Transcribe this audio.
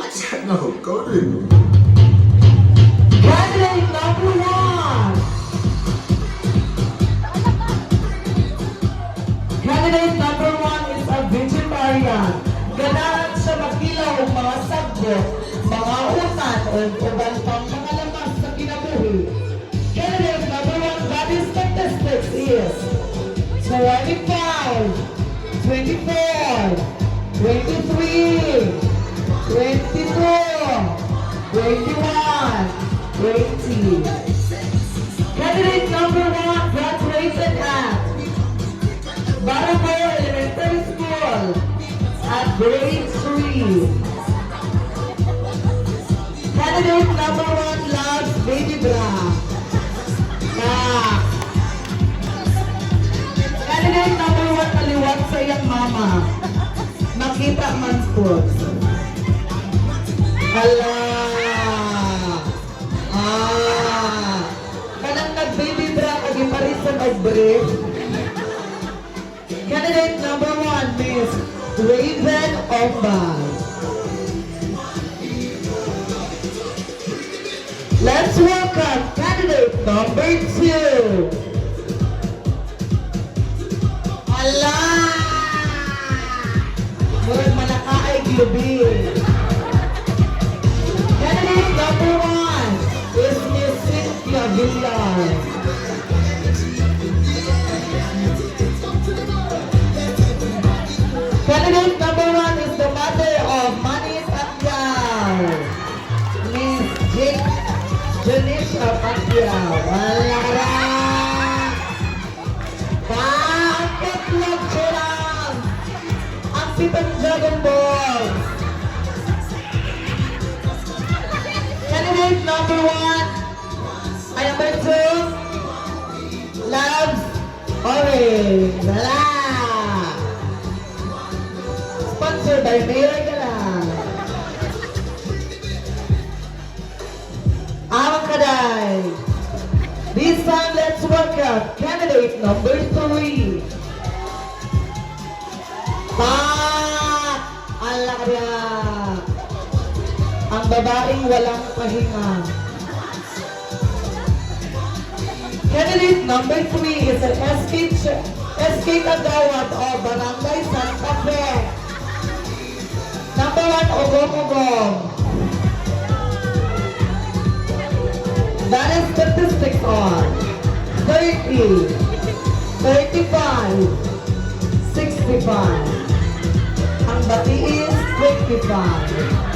No, go to. Candidate number one. Candidate number one is a vegetarian. Ganahan siya makilaw ang mga sabdo, mga utan, o uban pang mga lamas sa kinabuhi. Candidate number one body statistics is 25, 24, 23, 22, 21, 20. Candidate number one graduated at Barabao Elementary School at grade 3. Candidate number one loves baby bra. Candidate number one maliwat sa iyang mama. Makita man sports. Hala! Kanang nag-baby bra kagiparisan og brief. Candidate number one, Miss Raven Ombal. Let's welcome candidate number two. Hala! Murag malakaay gyubi. Candidate number one is Miss Cynthia Villar. Candidate number one is the mother of Manny Pacquiao, Miss Janisha Pacquiao. Wala! Bakit lang sila? Ang pitong Dragon Ball. Candidate number one, ay number two, loves orange. Wala! Sponsored by Mayor Galang. Amang Kaday. This time, let's welcome candidate number three. Ala kaya. Ang babaeng walang pahinga. Candidate number three is an SK Kagawad of Barangay Santa Fe. Number one, Ogong-Ogong. That is statistics on 30, 35, 65. Ang bati is 25.